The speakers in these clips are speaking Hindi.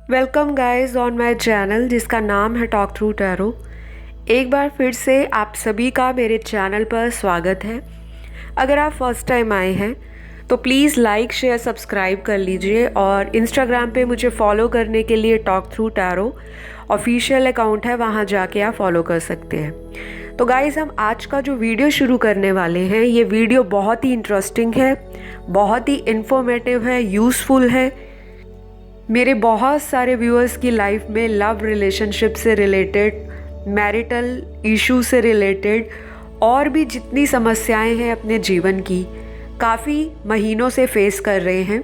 Welcome guys on my channel जिसका नाम है टॉक थ्रू टैरो। एक बार फिर से आप सभी का मेरे चैनल पर स्वागत है। अगर आप फर्स्ट टाइम आए हैं तो प्लीज़ लाइक शेयर सब्सक्राइब कर लीजिए और इंस्टाग्राम पे मुझे फॉलो करने के लिए talk through tarot official account है, वहाँ जाके आप फॉलो कर सकते हैं। तो गाइस हम आज का जो वीडियो शुरू करने वाले हैं, ये वीडियो बहुत ही इंटरेस्टिंग है, बहुत ही इंफॉर्मेटिव है, यूज़फुल है। मेरे बहुत सारे व्यूअर्स की लाइफ में लव रिलेशनशिप से रिलेटेड, मैरिटल इशू से रिलेटेड और भी जितनी समस्याएं हैं अपने जीवन की, काफ़ी महीनों से फेस कर रहे हैं।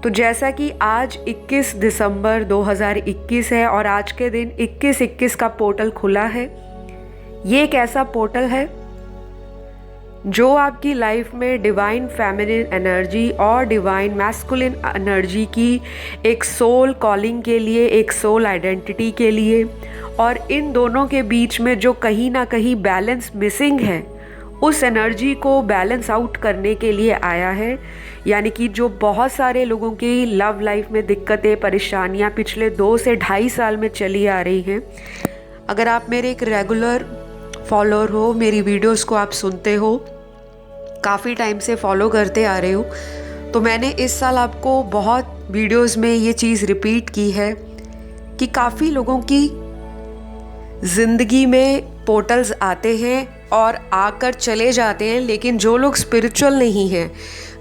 तो जैसा कि आज 21 दिसंबर 2021 है और आज के दिन 21/21 का पोर्टल खुला है। ये एक ऐसा पोर्टल है जो आपकी लाइफ में डिवाइन फेमिनिन एनर्जी और डिवाइन मैस्कुलिन एनर्जी की एक सोल कॉलिंग के लिए, एक सोल आइडेंटिटी के लिए, और इन दोनों के बीच में जो कहीं ना कहीं बैलेंस मिसिंग है, उस एनर्जी को बैलेंस आउट करने के लिए आया है। यानी कि जो बहुत सारे लोगों की लव लाइफ में दिक्कतें, परेशानियां पिछले 2 से 2.5 साल में चली आ रही हैं। अगर आप मेरे एक रेगुलर फॉलोअर हो, मेरी वीडियोस को आप सुनते हो, काफ़ी टाइम से फॉलो करते आ रहे हो, तो मैंने इस साल आपको बहुत वीडियोस में ये चीज़ रिपीट की है कि काफ़ी लोगों की ज़िंदगी में पोर्टल्स आते हैं और आकर चले जाते हैं, लेकिन जो लोग स्पिरिचुअल नहीं हैं,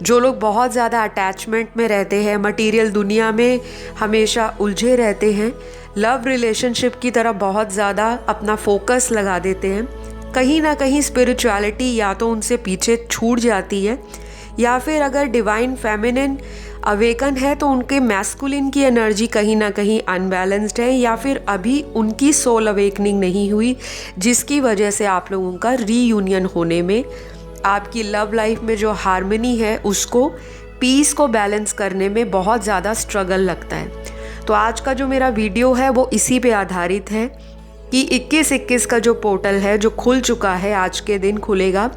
जो लोग बहुत ज़्यादा अटैचमेंट में रहते हैं, मटीरियल दुनिया में हमेशा उलझे रहते हैं, लव रिलेशनशिप की तरफ बहुत ज़्यादा अपना फोकस लगा देते हैं, कहीं ना कहीं स्पिरिचुअलिटी या तो उनसे पीछे छूट जाती है, या फिर अगर डिवाइन फेमिनिन अवेकन है तो उनके मैस्कुलिन की एनर्जी कहीं ना कहीं अनबैलेंस्ड है, या फिर अभी उनकी सोल अवेकनिंग नहीं हुई, जिसकी वजह से आप लोगों का रीयूनियन होने में, आपकी लव लाइफ में जो हार्मनी है उसको, पीस को बैलेंस करने में बहुत ज़्यादा स्ट्रगल लगता है। तो आज का जो मेरा वीडियो है वो इसी पे आधारित है कि 21/21 का जो पोर्टल है, जो खुल चुका है, आज के दिन खुलेगा,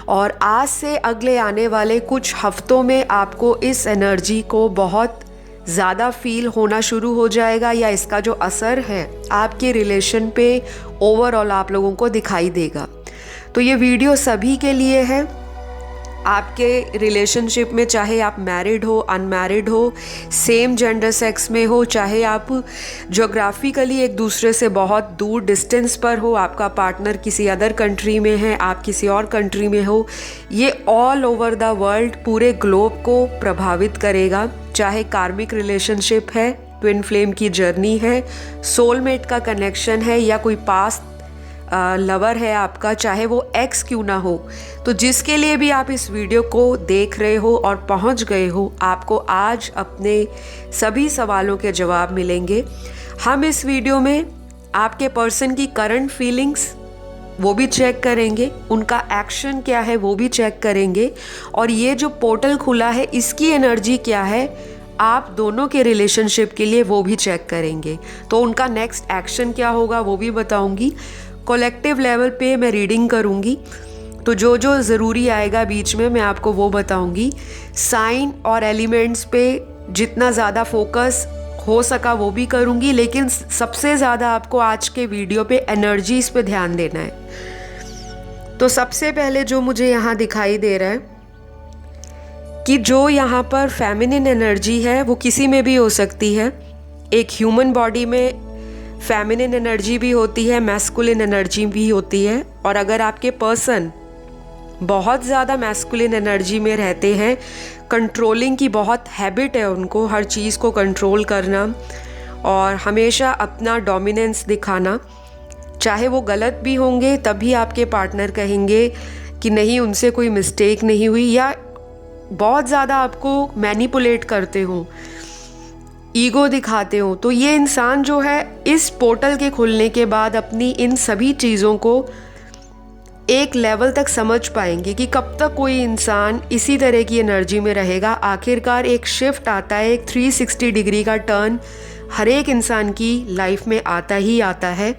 और आज से अगले आने वाले कुछ हफ्तों में आपको इस एनर्जी को बहुत ज़्यादा फील होना शुरू हो जाएगा, या इसका जो असर है आपके रिलेशन पे ओवरऑल आप लोगों को दिखाई देगा। तो ये वीडियो सभी के लिए है। आपके रिलेशनशिप में, चाहे आप मैरिड हो, अनमैरिड हो, सेम जेंडर सेक्स में हो, चाहे आप ज्योग्राफिकली एक दूसरे से बहुत दूर डिस्टेंस पर हो, आपका पार्टनर किसी अदर कंट्री में है, आप किसी और कंट्री में हो, ये ऑल ओवर द वर्ल्ड, पूरे ग्लोब को प्रभावित करेगा। चाहे कार्मिक रिलेशनशिप है, ट्विन फ्लेम की जर्नी है, सोलमेट का कनेक्शन है, या कोई पास्ट लवर है आपका, चाहे वो एक्स क्यों ना हो, तो जिसके लिए भी आप इस वीडियो को देख रहे हो और पहुंच गए हो, आपको आज अपने सभी सवालों के जवाब मिलेंगे। हम इस वीडियो में आपके पर्सन की करंट फीलिंग्स वो भी चेक करेंगे, उनका एक्शन क्या है वो भी चेक करेंगे, और ये जो पोर्टल खुला है इसकी एनर्जी क्या है आप दोनों के रिलेशनशिप के लिए, वो भी चेक करेंगे। तो उनका नेक्स्ट एक्शन क्या होगा वो भी बताऊंगी। कलेक्टिव लेवल पे मैं रीडिंग करूंगी, तो जो जो ज़रूरी आएगा बीच में मैं आपको वो बताऊंगी। साइन और एलिमेंट्स पे जितना ज़्यादा फोकस हो सका वो भी करूंगी, लेकिन सबसे ज़्यादा आपको आज के वीडियो पे एनर्जीज़ पे ध्यान देना है। तो सबसे पहले जो मुझे यहाँ दिखाई दे रहा है कि जो यहाँ पर फेमिनिन एनर्जी है वो किसी में भी हो सकती है। एक ह्यूमन बॉडी में फेमिनिन एनर्जी भी होती है, मैस्कुलिन एनर्जी भी होती है, और अगर आपके पर्सन बहुत ज़्यादा मैस्कुलिन एनर्जी में रहते हैं, कंट्रोलिंग की बहुत हैबिट है उनको, हर चीज़ को कंट्रोल करना और हमेशा अपना डोमिनेंस दिखाना, चाहे वो गलत भी होंगे तभी आपके पार्टनर कहेंगे कि नहीं उनसे कोई मिस्टेक नहीं हुई, या बहुत ज़्यादा आपको मैनिपुलेट करते हो, ईगो दिखाते हो। तो ये इंसान जो है इस पोर्टल के खुलने के बाद अपनी इन सभी चीज़ों को एक लेवल तक समझ पाएंगे कि कब तक कोई इंसान इसी तरह की एनर्जी में रहेगा। आखिरकार एक शिफ्ट आता है, एक 360 डिग्री का टर्न हर एक इंसान की लाइफ में आता ही आता है।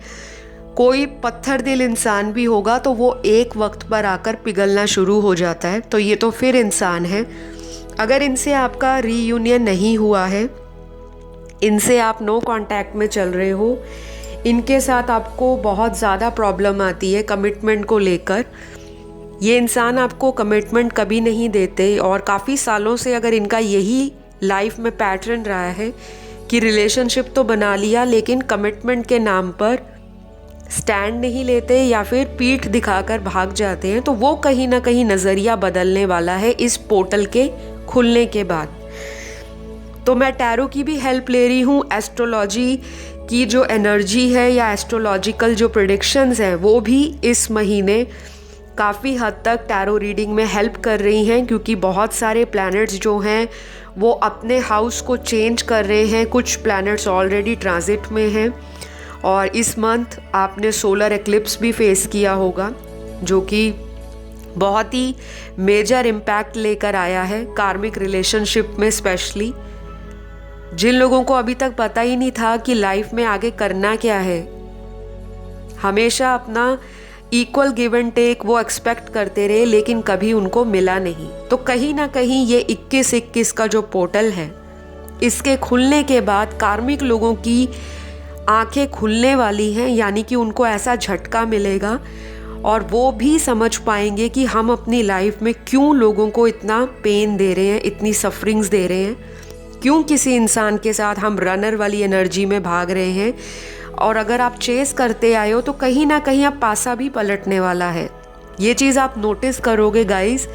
कोई पत्थर दिल इंसान भी होगा तो वो एक वक्त पर आकर पिघलना शुरू हो जाता है। तो ये तो फिर इंसान है। अगर इनसे आपका रीयूनियन नहीं हुआ है इनसे आप नो कांटेक्ट में चल रहे हो, इनके साथ आपको बहुत ज़्यादा प्रॉब्लम आती है कमिटमेंट को लेकर। ये इंसान आपको कमिटमेंट कभी नहीं देते और काफ़ी सालों से अगर इनका यही लाइफ में पैटर्न रहा है कि रिलेशनशिप तो बना लिया लेकिन कमिटमेंट के नाम पर स्टैंड नहीं लेते या फिर पीठ दिखाकर भाग जाते हैं, तो वो कहीं ना कहीं नज़रिया बदलने वाला है इस पोर्टल के खुलने के बाद। तो मैं टैरो की भी हेल्प ले रही हूँ। एस्ट्रोलॉजी की जो एनर्जी है या एस्ट्रोलॉजिकल जो प्रेडिक्शंस हैं वो भी इस महीने काफ़ी हद तक टैरो रीडिंग में हेल्प कर रही हैं, क्योंकि बहुत सारे प्लैनेट्स जो हैं वो अपने हाउस को चेंज कर रहे हैं। कुछ प्लैनेट्स ऑलरेडी ट्रांजिट में हैं और इस मंथ आपने सोलर एक्लिप्स भी फेस किया होगा, जो कि बहुत ही मेजर इम्पैक्ट लेकर आया है कार्मिक रिलेशनशिप में। स्पेशली जिन लोगों को अभी तक पता ही नहीं था कि लाइफ में आगे करना क्या है, हमेशा अपना इक्वल गिव एंड टेक वो एक्सपेक्ट करते रहे लेकिन कभी उनको मिला नहीं। तो कहीं ना कहीं ये 21-21 का जो पोर्टल है, इसके खुलने के बाद कार्मिक लोगों की आंखें खुलने वाली हैं, यानी कि उनको ऐसा झटका मिलेगा और वो भी समझ पाएंगे कि हम अपनी लाइफ में क्यों लोगों को इतना पेन दे रहे हैं, इतनी सफरिंग्स दे रहे हैं, क्यों किसी इंसान के साथ हम रनर वाली एनर्जी में भाग रहे हैं। और अगर आप चेस करते आए हो तो कहीं ना कहीं अब पासा भी पलटने वाला है। ये चीज़ आप नोटिस करोगे गाइस,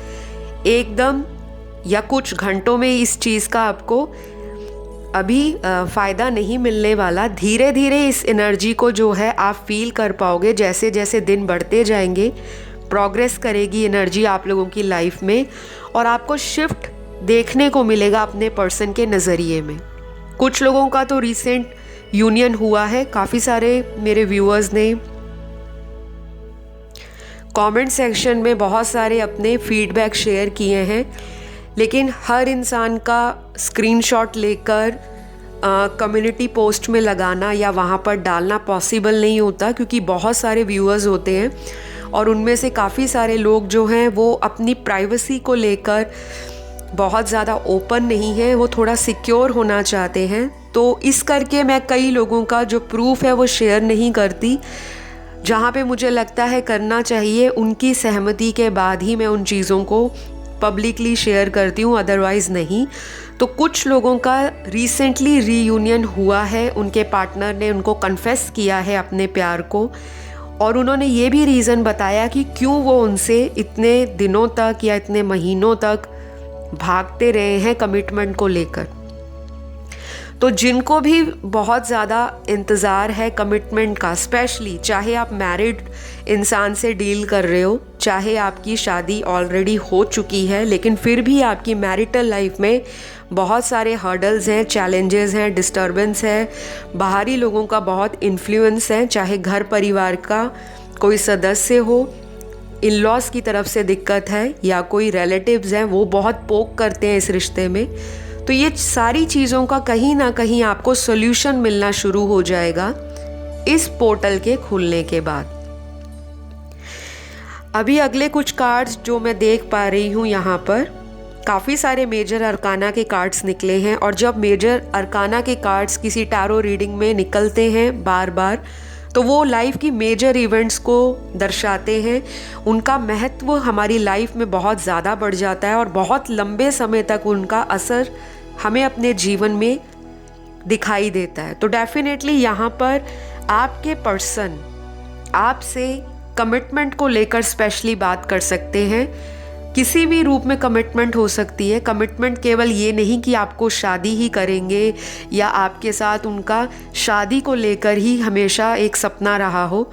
एकदम या कुछ घंटों में इस चीज़ का आपको अभी फ़ायदा नहीं मिलने वाला। धीरे धीरे इस एनर्जी को जो है आप फील कर पाओगे। जैसे जैसे दिन बढ़ते जाएंगे प्रोग्रेस करेगी एनर्जी आप लोगों की लाइफ में और आपको शिफ्ट देखने को मिलेगा अपने पर्सन के नज़रिए में। कुछ लोगों का तो रिसेंट यूनियन हुआ है। काफ़ी सारे मेरे व्यूअर्स ने कमेंट सेक्शन में बहुत सारे अपने फीडबैक शेयर किए हैं, लेकिन हर इंसान का स्क्रीनशॉट लेकर कम्युनिटी पोस्ट में लगाना या वहाँ पर डालना पॉसिबल नहीं होता, क्योंकि बहुत सारे व्यूअर्स होते हैं और उनमें से काफ़ी सारे लोग जो हैं वो अपनी प्राइवेसी को लेकर बहुत ज़्यादा ओपन नहीं है, वो थोड़ा सिक्योर होना चाहते हैं। तो इस करके मैं कई लोगों का जो प्रूफ है वो शेयर नहीं करती। जहाँ पे मुझे लगता है करना चाहिए उनकी सहमति के बाद ही मैं उन चीज़ों को पब्लिकली शेयर करती हूँ, अदरवाइज़ नहीं। तो कुछ लोगों का रिसेंटली रीयूनियन हुआ है, उनके पार्टनर ने उनको कन्फेस किया है अपने प्यार को और उन्होंने ये भी रीज़न बताया कि क्यों वो उनसे इतने दिनों तक या इतने महीनों तक भागते रहे हैं कमिटमेंट को लेकर। तो जिनको भी बहुत ज़्यादा इंतज़ार है कमिटमेंट का, स्पेशली चाहे आप मैरिड इंसान से डील कर रहे हो, चाहे आपकी शादी ऑलरेडी हो चुकी है लेकिन फिर भी आपकी मैरिटल लाइफ में बहुत सारे हर्डल्स हैं, चैलेंजेस हैं, डिस्टर्बेंस है, बाहरी लोगों का बहुत इन्फ्लुएंस है, चाहे घर परिवार का कोई सदस्य हो, इन लॉज की तरफ से दिक्कत है या कोई रिलेटिव्स हैं वो बहुत पोक करते हैं इस रिश्ते में। तो ये सारी चीज़ों का कहीं ना कहीं आपको सॉल्यूशन मिलना शुरू हो जाएगा इस पोर्टल के खुलने के बाद। अभी अगले कुछ कार्ड्स जो मैं देख पा रही हूँ यहाँ पर, काफ़ी सारे मेजर अरकाना के कार्ड्स निकले हैं और जब मेजर अरकाना के कार्ड्स किसी टैरो रीडिंग में निकलते हैं बार बार तो वो लाइफ की मेजर इवेंट्स को दर्शाते हैं। उनका महत्व हमारी लाइफ में बहुत ज़्यादा बढ़ जाता है और बहुत लंबे समय तक उनका असर हमें अपने जीवन में दिखाई देता है। तो डेफिनेटली यहाँ पर आपके पर्सन आपसे कमिटमेंट को लेकर स्पेशली बात कर सकते हैं। किसी भी रूप में कमिटमेंट हो सकती है। कमिटमेंट केवल ये नहीं कि आपको शादी ही करेंगे या आपके साथ उनका शादी को लेकर ही हमेशा एक सपना रहा हो।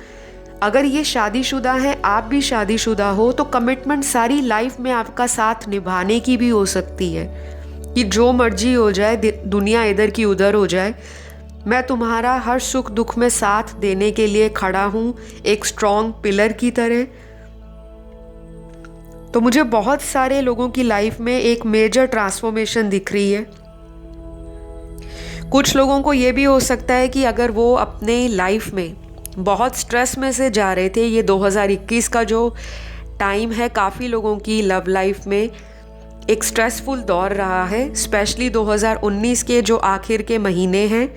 अगर ये शादीशुदा है, आप भी शादीशुदा हो, तो कमिटमेंट सारी लाइफ में आपका साथ निभाने की भी हो सकती है कि जो मर्जी हो जाए, दुनिया इधर की उधर हो जाए, मैं तुम्हारा हर सुख दुख में साथ देने के लिए खड़ा हूँ, एक स्ट्रॉन्ग पिलर की तरह। तो मुझे बहुत सारे लोगों की लाइफ में एक मेजर ट्रांसफॉर्मेशन दिख रही है। कुछ लोगों को ये भी हो सकता है कि अगर वो अपने लाइफ में बहुत स्ट्रेस में से जा रहे थे, ये 2021 का जो टाइम है काफ़ी लोगों की लव लाइफ में एक स्ट्रेसफुल दौर रहा है, स्पेशली 2019 के जो आखिर के महीने हैं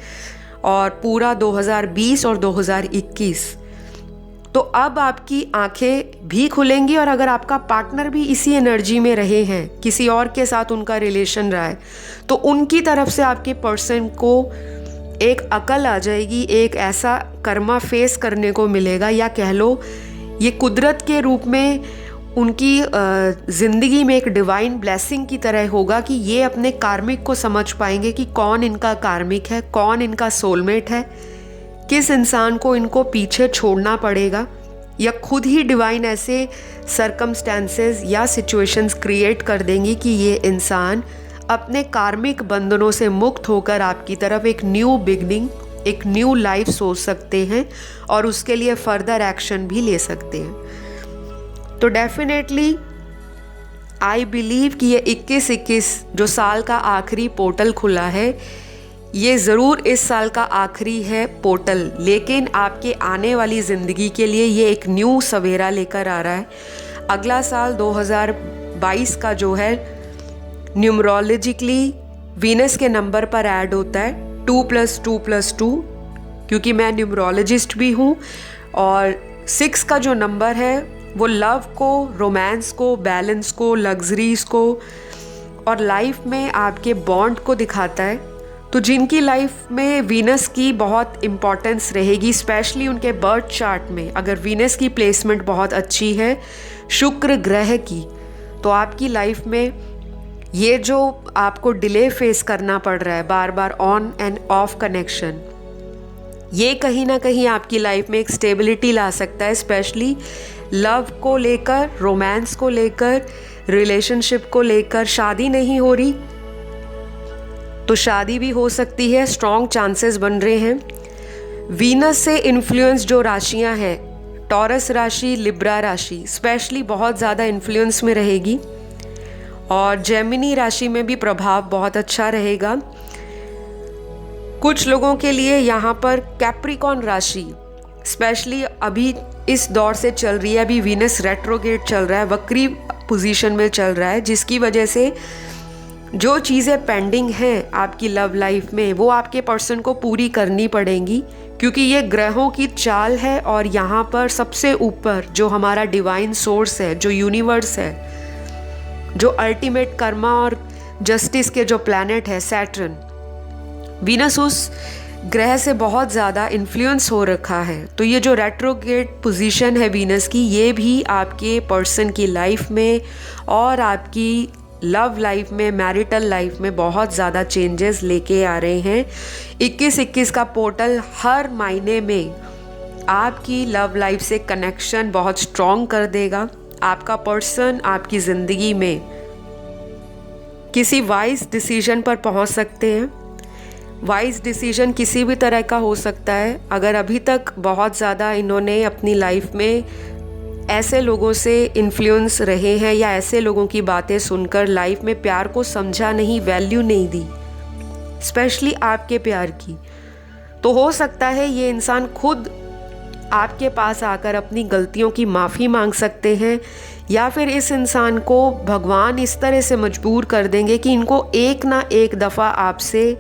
और पूरा 2020 और 2021। तो अब आपकी आंखें भी खुलेंगी और अगर आपका पार्टनर भी इसी एनर्जी में रहे हैं, किसी और के साथ उनका रिलेशन रहा है, तो उनकी तरफ से आपके पर्सन को एक अकल आ जाएगी, एक ऐसा कर्मा फेस करने को मिलेगा, या कह लो ये कुदरत के रूप में उनकी ज़िंदगी में एक डिवाइन ब्लेसिंग की तरह होगा कि ये अपने कार्मिक को समझ पाएंगे कि कौन इनका कार्मिक है, कौन इनका सोलमेट है, किस इंसान को इनको पीछे छोड़ना पड़ेगा, या खुद ही डिवाइन ऐसे सरकमस्टेंसेस या सिचुएशंस क्रिएट कर देंगी कि ये इंसान अपने कार्मिक बंधनों से मुक्त होकर आपकी तरफ एक न्यू बिगनिंग, एक न्यू लाइफ सोच सकते हैं और उसके लिए फर्दर एक्शन भी ले सकते हैं। तो डेफिनेटली आई बिलीव कि ये 21-21 जो साल का आखिरी पोर्टल खुला है, ये ज़रूर इस साल का आखिरी है पोर्टल, लेकिन आपके आने वाली ज़िंदगी के लिए ये एक न्यू सवेरा लेकर आ रहा है। अगला साल 2022 का जो है न्यूमरोलॉजिकली वीनस के नंबर पर ऐड होता है 2+2+2, क्योंकि मैं न्यूमरोलॉजिस्ट भी हूँ, और 6 का जो नंबर है वो लव को, रोमांस को, बैलेंस को, लग्जरीज को और लाइफ में आपके बॉन्ड को दिखाता है। तो जिनकी लाइफ में वीनस की बहुत इम्पॉर्टेंस रहेगी, स्पेशली उनके बर्थ चार्ट में अगर वीनस की प्लेसमेंट बहुत अच्छी है शुक्र ग्रह की, तो आपकी लाइफ में ये जो आपको डिले फेस करना पड़ रहा है, बार बार ऑन एंड ऑफ कनेक्शन, ये कहीं ना कहीं आपकी लाइफ में एक स्टेबिलिटी ला सकता है, स्पेशली लव को लेकर, रोमांस को लेकर, रिलेशनशिप को लेकर। शादी नहीं हो रही तो शादी भी हो सकती है, स्ट्रॉन्ग चांसेस बन रहे हैं। वीनस से इन्फ्लुएंस जो राशियां हैं, टॉरस राशि, लिब्रा राशि स्पेशली बहुत ज़्यादा इन्फ्लुएंस में रहेगी, और जेमिनी राशि में भी प्रभाव बहुत अच्छा रहेगा। कुछ लोगों के लिए यहाँ पर कैप्रिकॉन राशि स्पेशली अभी इस दौर से चल रही है। अभी वीनस रेट्रोगेट चल रहा है, वक्री पोजीशन में चल रहा है, जिसकी वजह से जो चीज़ें पेंडिंग हैं आपकी लव लाइफ में वो आपके पर्सन को पूरी करनी पड़ेंगी, क्योंकि ये ग्रहों की चाल है। और यहाँ पर सबसे ऊपर जो हमारा डिवाइन सोर्स है, जो यूनिवर्स है, जो अल्टीमेट कर्मा और जस्टिस के जो प्लैनेट है सैटर्न, वीनस उस ग्रह से बहुत ज़्यादा इन्फ्लुएंस हो रखा है। तो ये जो रेट्रोगेट पोजीशन है वीनस की, ये भी आपके पर्सन की लाइफ में और आपकी लव लाइफ में, मैरिटल लाइफ में बहुत ज़्यादा चेंजेस लेके आ रहे हैं। 21-21 का पोर्टल हर महीने में आपकी लव लाइफ से कनेक्शन बहुत स्ट्रॉन्ग कर देगा। आपका पर्सन आपकी ज़िंदगी में किसी वाइज डिसीजन पर पहुंच सकते हैं। वाइज डिसीजन किसी भी तरह का हो सकता है। अगर अभी तक बहुत ज़्यादा इन्होंने अपनी लाइफ में ऐसे लोगों से इन्फ्लुएंस रहे हैं या ऐसे लोगों की बातें सुनकर लाइफ में प्यार को समझा नहीं, वैल्यू नहीं दी, स्पेशली आपके प्यार की, तो हो सकता है ये इंसान खुद आपके पास आकर अपनी गलतियों की माफ़ी मांग सकते हैं, या फिर इस इंसान को भगवान इस तरह से मजबूर कर देंगे कि इनको एक ना एक दफ़ा आपसे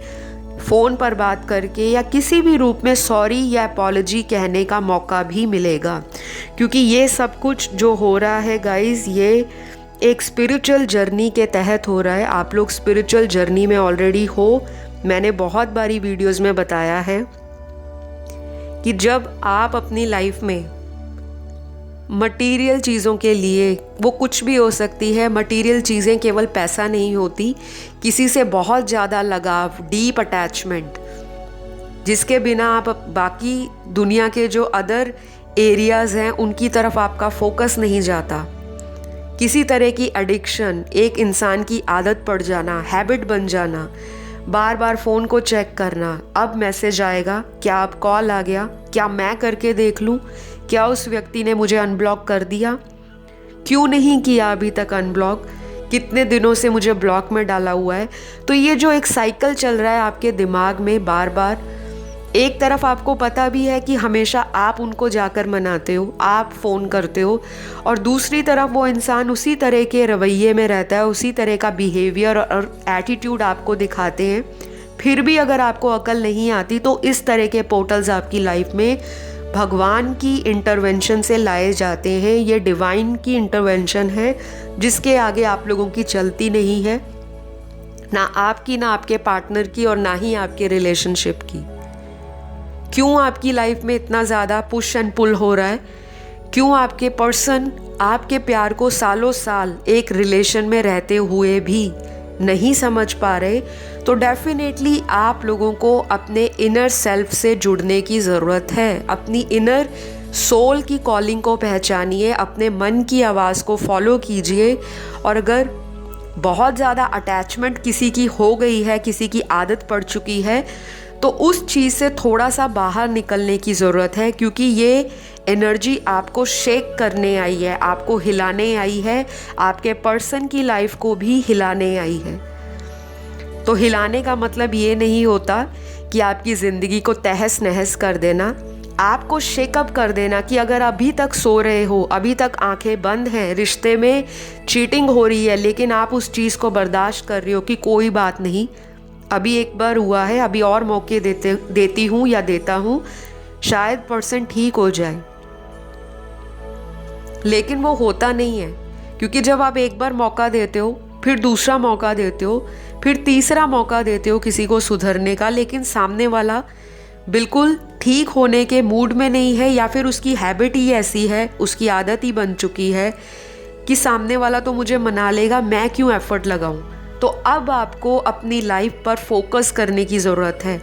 फ़ोन पर बात करके या किसी भी रूप में सॉरी या अपॉलॉजी कहने का मौका भी मिलेगा। क्योंकि ये सब कुछ जो हो रहा है गाइज़, ये एक स्पिरिचुअल जर्नी के तहत हो रहा है। आप लोग स्पिरिचुअल जर्नी में ऑलरेडी हो। मैंने बहुत बारी वीडियोस में बताया है कि जब आप अपनी लाइफ में मटेरियल चीज़ों के लिए, वो कुछ भी हो सकती है, मटेरियल चीज़ें केवल पैसा नहीं होती, किसी से बहुत ज़्यादा लगाव, डीप अटैचमेंट, जिसके बिना आप बाकी दुनिया के जो अदर एरियाज़ हैं उनकी तरफ आपका फोकस नहीं जाता। किसी तरह की एडिक्शन, एक इंसान की आदत पड़ जाना, हैबिट बन जाना, बार बार फ़ोन को चेक करना, अब मैसेज आएगा, क्या अब कॉल आ गया, क्या मैं करके देख लूँ, क्या उस व्यक्ति ने मुझे अनब्लॉक कर दिया, क्यों नहीं किया अभी तक अनब्लॉक, कितने दिनों से मुझे ब्लॉक में डाला हुआ है। तो ये जो एक साइकिल चल रहा है आपके दिमाग में बार बार, एक तरफ आपको पता भी है कि हमेशा आप उनको जाकर मनाते हो, आप फ़ोन करते हो, और दूसरी तरफ वो इंसान उसी तरह के रवैये में रहता है, उसी तरह का बिहेवियर और एटीट्यूड आपको दिखाते हैं। फिर भी अगर आपको अकल नहीं आती तो इस तरह के पोर्टल्स आपकी लाइफ में भगवान की इंटरवेंशन से लाए जाते हैं। ये डिवाइन की इंटरवेंशन है जिसके आगे आप लोगों की चलती नहीं है, ना आपकी, ना आपके पार्टनर की, और ना ही आपके रिलेशनशिप की। क्यों आपकी लाइफ में इतना ज़्यादा पुश एंड पुल हो रहा है? क्यों आपके पर्सन आपके प्यार को सालों साल एक रिलेशन में रहते हुए भी नहीं समझ पा रहे? तो डेफिनेटली आप लोगों को अपने इनर सेल्फ से जुड़ने की ज़रूरत है। अपनी इनर सोल की कॉलिंग को पहचानिए, अपने मन की आवाज़ को फॉलो कीजिए। और अगर बहुत ज़्यादा अटैचमेंट किसी की हो गई है, किसी की आदत पड़ चुकी है, तो उस चीज़ से थोड़ा सा बाहर निकलने की ज़रूरत है, क्योंकि ये एनर्जी आपको शेक करने आई है, आपको हिलाने आई है, आपके पर्सन की लाइफ को भी हिलाने आई है। तो हिलाने का मतलब ये नहीं होता कि आपकी ज़िंदगी को तहस नहस कर देना, आपको शेकअप कर देना कि अगर अभी तक सो रहे हो, अभी तक आंखें बंद हैं, रिश्ते में चीटिंग हो रही है, लेकिन आप उस चीज़ को बर्दाश्त कर रहे हो कि कोई बात नहीं, अभी एक बार हुआ है, अभी और मौके देती हूँ या देता हूँ, शायद पर्सन ठीक हो जाए। लेकिन वो होता नहीं है, क्योंकि जब आप एक बार मौका देते हो, फिर दूसरा मौका देते हो, फिर तीसरा मौका देते हो किसी को सुधरने का, लेकिन सामने वाला बिल्कुल ठीक होने के मूड में नहीं है, या फिर उसकी हैबिट ही ऐसी है, उसकी आदत ही बन चुकी है कि सामने वाला तो मुझे मना लेगा, मैं क्यों एफर्ट लगाऊं। तो अब आपको अपनी लाइफ पर फोकस करने की ज़रूरत है।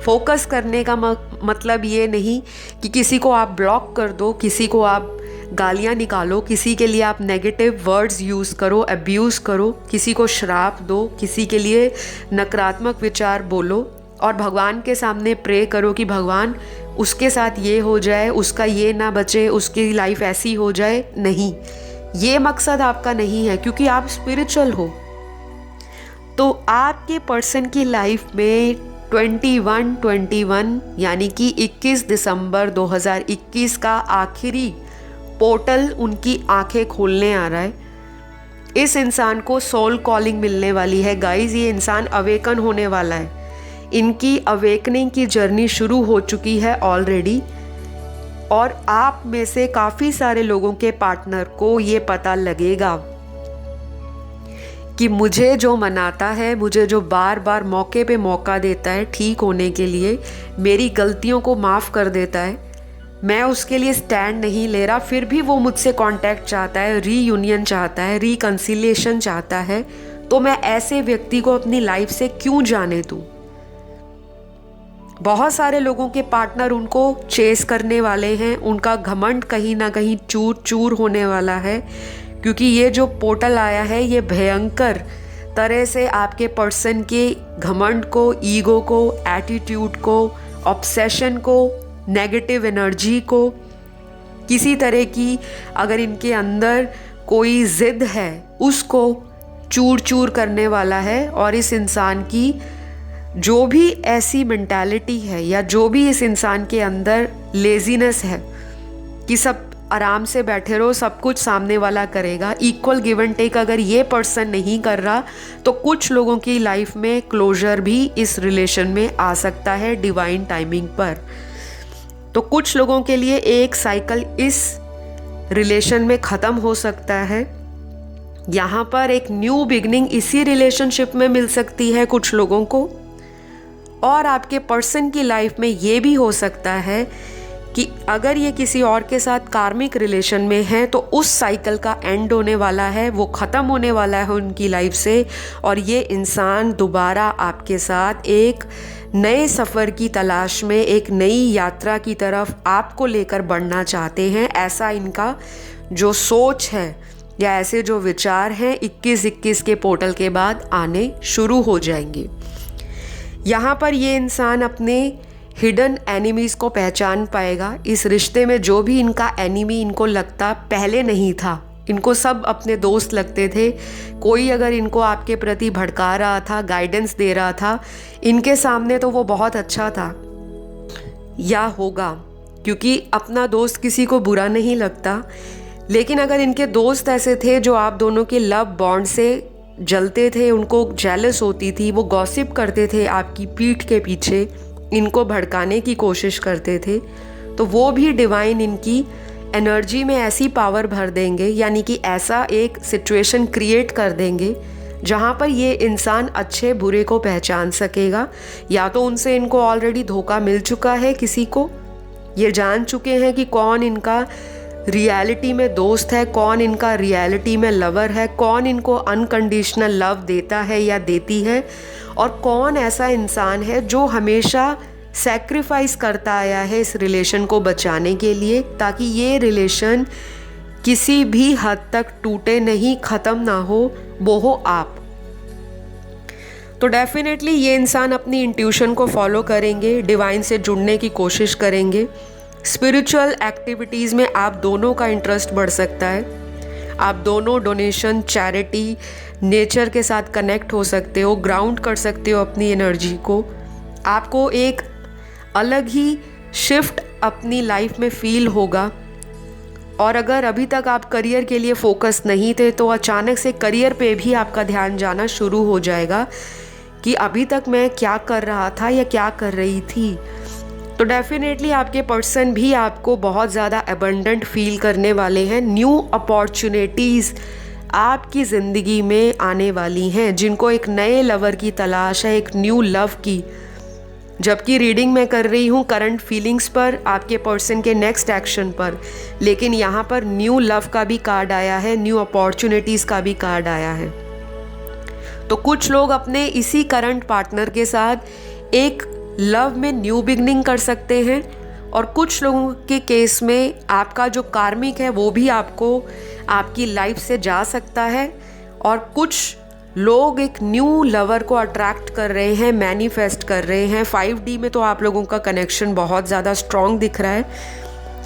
फोकस करने का मतलब ये नहीं कि किसी को आप ब्लॉक कर दो, किसी को आप गालियाँ निकालो, किसी के लिए आप नेगेटिव वर्ड्स यूज़ करो, अब्यूज़ करो, किसी को श्राप दो, किसी के लिए नकारात्मक विचार बोलो और भगवान के सामने प्रे करो कि भगवान उसके साथ ये हो जाए, उसका ये ना बचे, उसकी लाइफ ऐसी हो जाए। नहीं, ये मकसद आपका नहीं है, क्योंकि आप स्पिरिचुअल हो। तो आपके पर्सन की लाइफ में 21 यानी कि 21 दिसंबर 2021 का आखिरी पोर्टल उनकी आंखें खोलने आ रहा है। इस इंसान को सोल कॉलिंग मिलने वाली है गाइस। ये इंसान अवेकन होने वाला है। इनकी अवेकनिंग की जर्नी शुरू हो चुकी है ऑलरेडी, और आप में से काफ़ी सारे लोगों के पार्टनर को ये पता लगेगा कि मुझे जो मनाता है, मुझे जो बार बार मौके पे मौका देता है ठीक होने के लिए, मेरी गलतियों को माफ़ कर देता है, मैं उसके लिए स्टैंड नहीं ले रहा, फिर भी वो मुझसे कांटेक्ट चाहता है, रीयूनियन चाहता है, रिकंसिलिएशन चाहता है, तो मैं ऐसे व्यक्ति को अपनी लाइफ से क्यों जाने दूँ। बहुत सारे लोगों के पार्टनर उनको चेस करने वाले हैं, उनका घमंड कहीं ना कहीं चूर चूर होने वाला है, क्योंकि ये जो पोर्टल आया है ये भयंकर तरह से आपके पर्सन के घमंड को, ईगो को, एटीट्यूड को, ऑब्सेशन को, नेगेटिव एनर्जी को, किसी तरह की अगर इनके अंदर कोई ज़िद है उसको चूर चूर करने वाला है। और इस इंसान की जो भी ऐसी मेंटालिटी है या जो भी इस इंसान के अंदर लेजीनेस है कि सब आराम से बैठे रहो, सब कुछ सामने वाला करेगा, इक्वल गिव एंड टेक अगर ये पर्सन नहीं कर रहा, तो कुछ लोगों की लाइफ में क्लोजर भी इस रिलेशन में आ सकता है डिवाइन टाइमिंग पर। तो कुछ लोगों के लिए एक साइकिल इस रिलेशन में ख़त्म हो सकता है। यहाँ पर एक न्यू बिगनिंग इसी रिलेशनशिप में मिल सकती है कुछ लोगों को। और आपके पर्सन की लाइफ में ये भी हो सकता है कि अगर ये किसी और के साथ कार्मिक रिलेशन में है तो उस साइकिल का एंड होने वाला है, वो ख़त्म होने वाला है उनकी लाइफ से, और ये इंसान दोबारा आपके साथ एक नए सफ़र की तलाश में, एक नई यात्रा की तरफ आपको लेकर बढ़ना चाहते हैं। ऐसा इनका जो सोच है या ऐसे जो विचार हैं 21 के पोर्टल के बाद आने शुरू हो जाएंगे। यहाँ पर ये इंसान अपने हिडन एनिमीज़ को पहचान पाएगा। इस रिश्ते में जो भी इनका एनिमी इनको लगता पहले नहीं था, इनको सब अपने दोस्त लगते थे। कोई अगर इनको आपके प्रति भड़का रहा था, गाइडेंस दे रहा था, इनके सामने तो वो बहुत अच्छा था या होगा, क्योंकि अपना दोस्त किसी को बुरा नहीं लगता। लेकिन अगर इनके दोस्त ऐसे थे जो आप दोनों के लव बॉन्ड से जलते थे, उनको जेलस होती थी, वो गॉसिप करते थे आपकी पीठ के पीछे, इनको भड़काने की कोशिश करते थे, तो वो भी डिवाइन इनकी एनर्जी में ऐसी पावर भर देंगे, यानी कि ऐसा एक सिचुएशन क्रिएट कर देंगे जहाँ पर ये इंसान अच्छे बुरे को पहचान सकेगा। या तो उनसे इनको ऑलरेडी धोखा मिल चुका है, किसी को ये जान चुके हैं कि कौन इनका रियलिटी में दोस्त है, कौन इनका रियलिटी में लवर है, कौन इनको अनकंडीशनल लव देता है या देती है, और कौन ऐसा इंसान है जो हमेशा सैक्रिफाइस करता आया है इस रिलेशन को बचाने के लिए, ताकि ये रिलेशन किसी भी हद तक टूटे नहीं, ख़त्म ना हो, वो हो आप। तो डेफिनेटली ये इंसान अपनी इंट्यूशन को फॉलो करेंगे, डिवाइन से जुड़ने की कोशिश करेंगे। स्पिरिचुअल एक्टिविटीज़ में आप दोनों का इंटरेस्ट बढ़ सकता है। आप दोनों डोनेशन, चैरिटी, नेचर के साथ कनेक्ट हो सकते हो, ग्राउंड कर सकते हो अपनी एनर्जी को। आपको एक अलग ही शिफ्ट अपनी लाइफ में फील होगा। और अगर अभी तक आप करियर के लिए फोकस नहीं थे, तो अचानक से करियर पे भी आपका ध्यान जाना शुरू हो जाएगा कि अभी तक मैं क्या कर रहा था या क्या कर रही थी। तो डेफिनेटली आपके पर्सन भी आपको बहुत ज़्यादा अबंडेंट फील करने वाले हैं। न्यू अपॉर्चुनिटीज़ आपकी ज़िंदगी में आने वाली हैं, जिनको एक नए लवर की तलाश है, एक न्यू लव की। जबकि रीडिंग मैं कर रही हूँ करंट फीलिंग्स पर, आपके पर्सन के नेक्स्ट एक्शन पर, लेकिन यहाँ पर न्यू लव का भी कार्ड आया है, न्यू अपॉर्चुनिटीज़ का भी कार्ड आया है। तो कुछ लोग अपने इसी करंट पार्टनर के साथ एक लव में न्यू बिगनिंग कर सकते हैं, और कुछ लोगों के केस में आपका जो कार्मिक है वो भी आपको आपकी लाइफ से जा सकता है, और कुछ लोग एक न्यू लवर को अट्रैक्ट कर रहे हैं, मैनिफेस्ट कर रहे हैं। 5D में तो आप लोगों का कनेक्शन बहुत ज़्यादा स्ट्रॉन्ग दिख रहा है।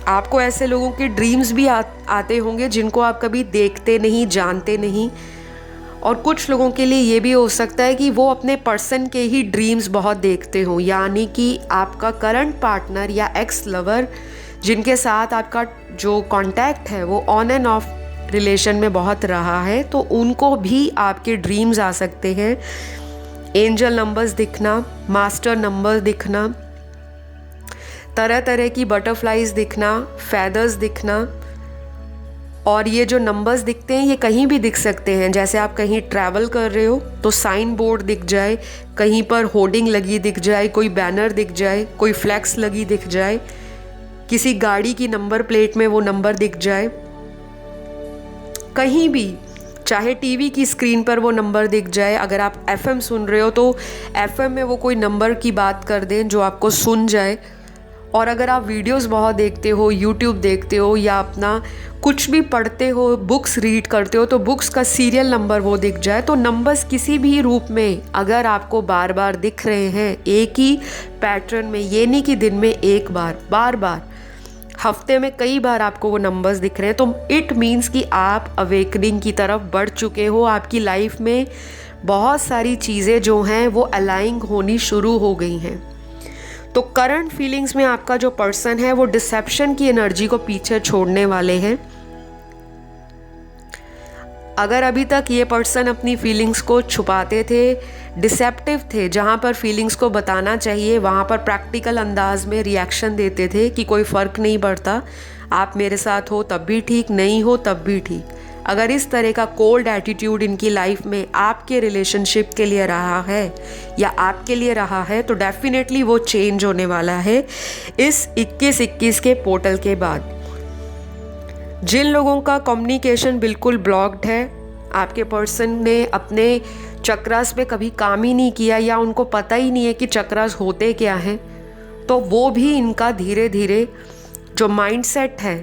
आपको ऐसे लोगों के ड्रीम्स भी आते होंगे जिनको आप कभी देखते नहीं, जानते नहीं। और कुछ लोगों के लिए ये भी हो सकता है कि वो अपने पर्सन के ही ड्रीम्स बहुत देखते हों, यानी कि आपका करंट पार्टनर या एक्स लवर जिनके साथ आपका जो कांटेक्ट है वो ऑन एंड ऑफ रिलेशन में बहुत रहा है, तो उनको भी आपके ड्रीम्स आ सकते हैं। एंजल नंबर्स दिखना, मास्टर नंबर दिखना, तरह तरह की बटरफ्लाइज दिखना, फेदर्स दिखना। और ये जो नंबर्स दिखते हैं ये कहीं भी दिख सकते हैं। जैसे आप कहीं ट्रैवल कर रहे हो तो साइन बोर्ड दिख जाए, कहीं पर होर्डिंग लगी दिख जाए, कोई बैनर दिख जाए, कोई फ्लैक्स लगी दिख जाए, किसी गाड़ी की नंबर प्लेट में वो नंबर दिख जाए, कहीं भी, चाहे टीवी की स्क्रीन पर वो नंबर दिख जाए। अगर आप FM सुन रहे हो तो FM में वो कोई नंबर की बात कर दें जो आपको सुन जाए। और अगर आप वीडियोस बहुत देखते हो, YouTube देखते हो, या अपना कुछ भी पढ़ते हो, बुक्स रीड करते हो, तो बुक्स का सीरियल नंबर वो दिख जाए। तो नंबर्स किसी भी रूप में अगर आपको बार बार दिख रहे हैं, एक ही पैटर्न में, ये नहीं कि दिन में एक बार, बार बार, हफ्ते में कई बार आपको वो नंबर्स दिख रहे हैं, तो इट मीन्स कि आप अवेकनिंग की तरफ बढ़ चुके हो। आपकी लाइफ में बहुत सारी चीज़ें जो हैं वो अलाइंग होनी शुरू हो गई हैं। तो करंट फीलिंग्स में आपका जो पर्सन है वो डिसेप्शन की एनर्जी को पीछे छोड़ने वाले हैं। अगर अभी तक ये पर्सन अपनी फीलिंग्स को छुपाते थे, डिसेप्टिव थे, जहाँ पर फीलिंग्स को बताना चाहिए वहाँ पर प्रैक्टिकल अंदाज में रिएक्शन देते थे कि कोई फ़र्क नहीं पड़ता, आप मेरे साथ हो तब भी ठीक, नहीं हो तब भी ठीक। अगर इस तरह का कोल्ड एटीट्यूड इनकी लाइफ में आपके रिलेशनशिप के लिए रहा है या आपके लिए रहा है, तो डेफिनेटली वो चेंज होने वाला है इस 21-21 के पोर्टल के बाद। जिन लोगों का कम्युनिकेशन बिल्कुल ब्लॉक्ड है, आपके पर्सन ने अपने चक्रास पे कभी काम ही नहीं किया या उनको पता ही नहीं है कि चक्रास होते क्या हैं, तो वो भी इनका धीरे धीरे जो माइंडसेट है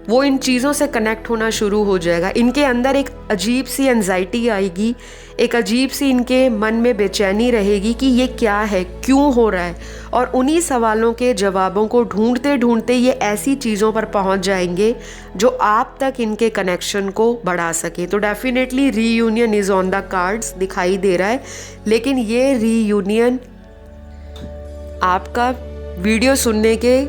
वो इन चीज़ों से कनेक्ट होना शुरू हो जाएगा। इनके अंदर एक अजीब सी एंजाइटी आएगी, एक अजीब सी इनके मन में बेचैनी रहेगी कि ये क्या है, क्यों हो रहा है, और उन्हीं सवालों के जवाबों को ढूंढते ढूंढते ये ऐसी चीज़ों पर पहुंच जाएंगे जो आप तक इनके कनेक्शन को बढ़ा सके। तो definitely reunion is on the cards दिखाई दे रहा है, लेकिन ये रीयूनियन आपका वीडियो सुनने के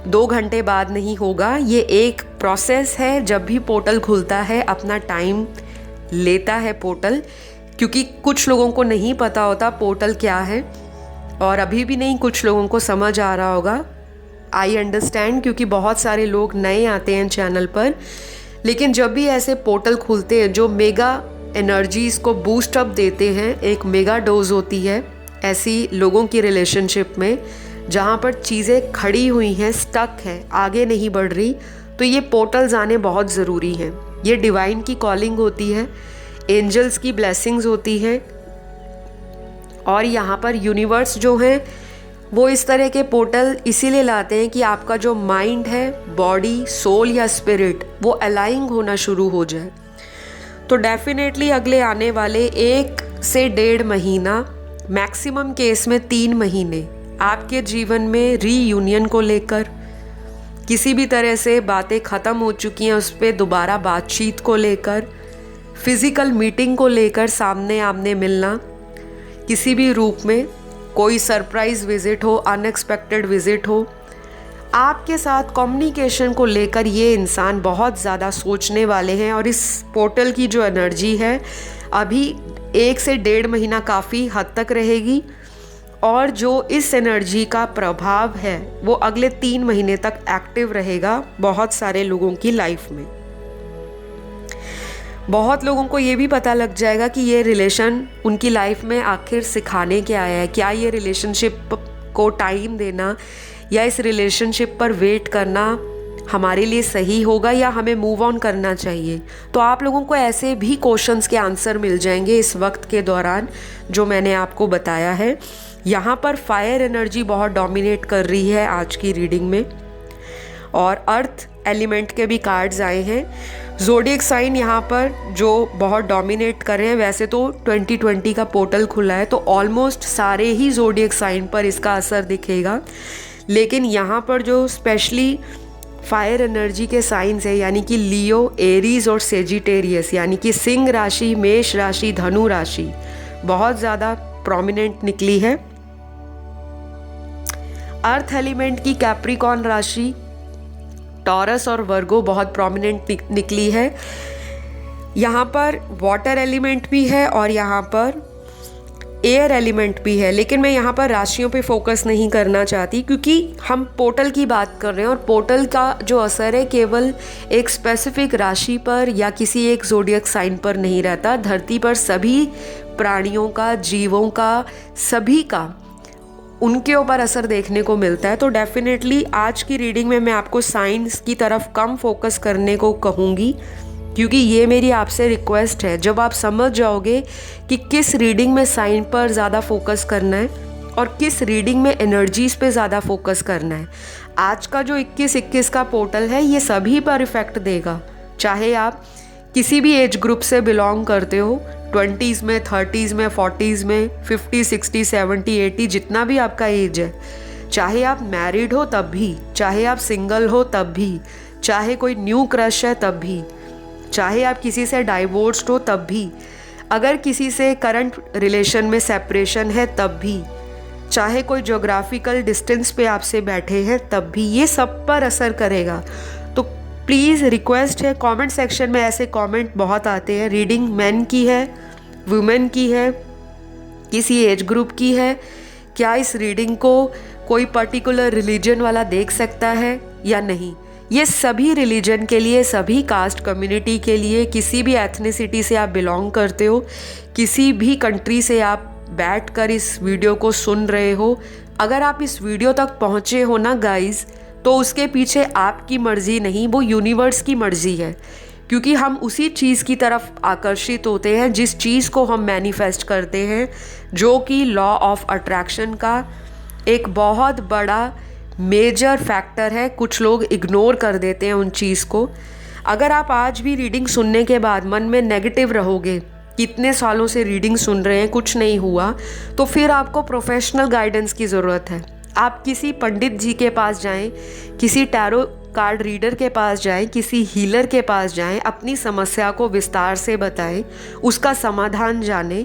2 घंटे बाद नहीं होगा। ये एक प्रोसेस है। जब भी पोर्टल खुलता है अपना टाइम लेता है पोर्टल, क्योंकि कुछ लोगों को नहीं पता होता पोर्टल क्या है, और अभी भी नहीं कुछ लोगों को समझ आ रहा होगा। आई अंडरस्टैंड, क्योंकि बहुत सारे लोग नए आते हैं चैनल पर। लेकिन जब भी ऐसे पोर्टल खुलते हैं जो मेगा एनर्जीज़ को बूस्ट अप देते हैं, एक मेगा डोज होती है ऐसी लोगों की रिलेशनशिप में जहाँ पर चीज़ें खड़ी हुई हैं, स्टक है, आगे नहीं बढ़ रही, तो ये पोर्टल्स आने बहुत ज़रूरी हैं। ये डिवाइन की कॉलिंग होती है, एंजल्स की ब्लेसिंग्स होती है, और यहाँ पर यूनिवर्स जो है वो इस तरह के पोर्टल इसीलिए लाते हैं कि आपका जो माइंड है, बॉडी, सोल या स्पिरिट, वो अलाइंग होना शुरू हो जाए। तो डेफिनेटली अगले आने वाले 1 से 1.5 महीना, मैक्सिमम केस में 3 महीने आपके जीवन में रीयूनियन को लेकर, किसी भी तरह से बातें ख़त्म हो चुकी हैं उस पर दोबारा बातचीत को लेकर, फिज़िकल मीटिंग को लेकर, सामने आमने मिलना किसी भी रूप में, कोई सरप्राइज़ विज़िट हो, अनएक्सपेक्टेड विज़िट हो, आपके साथ कम्युनिकेशन को लेकर ये इंसान बहुत ज़्यादा सोचने वाले हैं। और इस पोर्टल की जो एनर्जी है अभी 1 से 1.5 महीना काफ़ी हद तक रहेगी, और जो इस एनर्जी का प्रभाव है वो अगले 3 महीने तक एक्टिव रहेगा बहुत सारे लोगों की लाइफ में। बहुत लोगों को ये भी पता लग जाएगा कि ये रिलेशन उनकी लाइफ में आखिर सिखाने क्या है। क्या ये रिलेशनशिप को टाइम देना या इस रिलेशनशिप पर वेट करना हमारे लिए सही होगा, या हमें मूव ऑन करना चाहिए। तो आप लोगों को ऐसे भी क्वेश्चंस के आंसर मिल जाएंगे इस वक्त के दौरान जो मैंने आपको बताया है। यहाँ पर फायर एनर्जी बहुत डोमिनेट कर रही है आज की रीडिंग में, और अर्थ एलिमेंट के भी कार्ड्स आए हैं। ज़ोडिएक साइन यहाँ पर जो बहुत डोमिनेट कर रहे हैं। वैसे तो 2020 का पोर्टल खुला है तो ऑलमोस्ट सारे ही ज़ोडिएक साइन पर इसका असर दिखेगा, लेकिन यहाँ पर जो स्पेशली फायर एनर्जी के साइंस है, यानी कि लियो, एरीज और सेजिटेरियस, यानी कि सिंह राशि, मेष राशि, धनु राशि बहुत ज़्यादा प्रोमिनेंट निकली है। अर्थ एलिमेंट की कैप्रिकॉर्न राशि, टॉरस और वर्गो बहुत प्रोमिनेंट निकली है। यहाँ पर वाटर एलिमेंट भी है और यहाँ पर एयर एलिमेंट भी है, लेकिन मैं यहाँ पर राशियों पे फोकस नहीं करना चाहती क्योंकि हम पोर्टल की बात कर रहे हैं और पोर्टल का जो असर है केवल एक स्पेसिफिक राशि पर या किसी एक ज़ोडिएक साइन पर नहीं रहता। धरती पर सभी प्राणियों का, जीवों का, सभी का उनके ऊपर असर देखने को मिलता है। तो डेफिनेटली आज की रीडिंग में मैं आपको साइंस की तरफ कम फोकस करने को कहूँगी, क्योंकि ये मेरी आपसे रिक्वेस्ट है। जब आप समझ जाओगे कि किस रीडिंग में साइन पर ज़्यादा फोकस करना है और किस रीडिंग में एनर्जीज़ पे ज़्यादा फोकस करना है, आज का जो 21-21 का पोर्टल है ये सभी पर इफ़ेक्ट देगा। चाहे आप किसी भी एज ग्रुप से बिलोंग करते हो, 20s में, 30s में, 40s में, 50, 60, 70, 80, जितना भी आपका एज है, चाहे आप मैरिड हो तब भी, चाहे आप सिंगल हो तब भी, चाहे कोई न्यू क्रश है तब भी, चाहे आप किसी से डाइवोर्स्ड हो तब भी, अगर किसी से करंट रिलेशन में सेपरेशन है तब भी, चाहे कोई ज्योग्राफिकल डिस्टेंस पे आपसे बैठे हैं तब भी, ये सब पर असर करेगा। तो प्लीज़ रिक्वेस्ट है, कमेंट सेक्शन में ऐसे कमेंट बहुत आते हैं, रीडिंग मैन की है, वुमेन की है, किसी एज ग्रुप की है, क्या इस रीडिंग को कोई पर्टिकुलर रिलीजन वाला देख सकता है या नहीं। ये सभी रिलीजन के लिए, सभी कास्ट कम्युनिटी के लिए, किसी भी एथनिसिटी से आप बिलोंग करते हो, किसी भी कंट्री से आप बैठकर इस वीडियो को सुन रहे हो, अगर आप इस वीडियो तक पहुँचे हो ना गाइज़, तो उसके पीछे आपकी मर्ज़ी नहीं, वो यूनिवर्स की मर्ज़ी है। क्योंकि हम उसी चीज़ की तरफ आकर्षित होते हैं जिस चीज़ को हम मैनिफेस्ट करते हैं, जो कि लॉ ऑफ अट्रैक्शन का एक बहुत बड़ा मेजर फैक्टर है। कुछ लोग इग्नोर कर देते हैं उन चीज़ को। अगर आप आज भी रीडिंग सुनने के बाद मन में नेगेटिव रहोगे, कितने सालों से रीडिंग सुन रहे हैं कुछ नहीं हुआ, तो फिर आपको प्रोफेशनल गाइडेंस की ज़रूरत है। आप किसी पंडित जी के पास जाएं, किसी टैरो कार्ड रीडर के पास जाएं, किसी हीलर के पास जाएं, अपनी समस्या को विस्तार से बताएं, उसका समाधान जानें,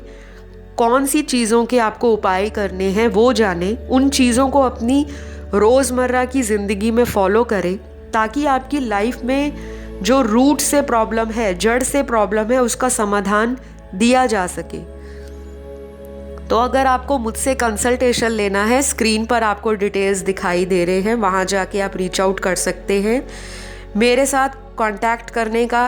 कौन सी चीज़ों के आपको उपाय करने हैं वो जानें, उन चीज़ों को अपनी रोज़मर्रा की ज़िंदगी में फॉलो करें, ताकि आपकी लाइफ में जो रूट से प्रॉब्लम है, जड़ से प्रॉब्लम है, उसका समाधान दिया जा सके। तो अगर आपको मुझसे कंसल्टेशन लेना है, स्क्रीन पर आपको डिटेल्स दिखाई दे रहे हैं, वहाँ जाके आप रीच आउट कर सकते हैं। मेरे साथ कांटेक्ट करने का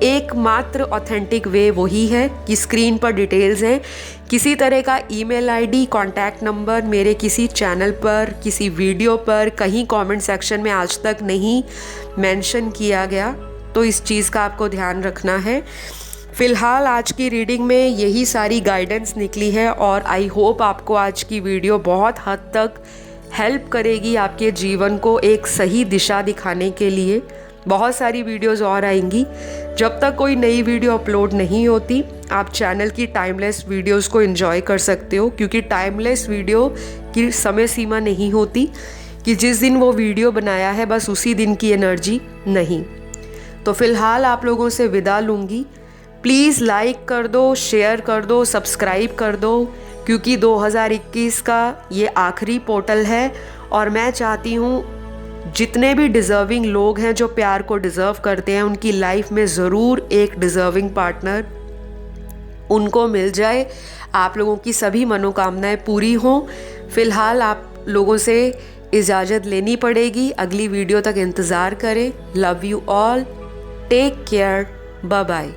एकमात्र ऑथेंटिक वे वही है कि स्क्रीन पर डिटेल्स हैं। किसी तरह का ईमेल आईडी, कांटेक्ट नंबर मेरे किसी चैनल पर, किसी वीडियो पर, कहीं कमेंट सेक्शन में आज तक नहीं मेंशन किया गया, तो इस चीज़ का आपको ध्यान रखना है। फ़िलहाल आज की रीडिंग में यही सारी गाइडेंस निकली है और आई होप आपको आज की वीडियो बहुत हद तक हेल्प करेगी आपके जीवन को एक सही दिशा दिखाने के लिए। बहुत सारी वीडियोस और आएंगी। जब तक कोई नई वीडियो अपलोड नहीं होती, आप चैनल की टाइमलेस वीडियोस को एंजॉय कर सकते हो, क्योंकि टाइमलेस वीडियो की समय सीमा नहीं होती कि जिस दिन वो वीडियो बनाया है बस उसी दिन की एनर्जी नहीं। तो फ़िलहाल आप लोगों से विदा लूँगी। प्लीज़ लाइक कर दो, शेयर कर दो, सब्सक्राइब कर दो, क्योंकि 2021 का ये आखिरी पोर्टल है और मैं चाहती हूँ जितने भी डिज़र्विंग लोग हैं जो प्यार को डिज़र्व करते हैं, उनकी लाइफ में ज़रूर एक डिज़र्विंग पार्टनर उनको मिल जाए। आप लोगों की सभी मनोकामनाएं पूरी हों। फ़िलहाल आप लोगों से इजाज़त लेनी पड़ेगी। अगली वीडियो तक इंतज़ार करें। Love you all, take care, bye bye.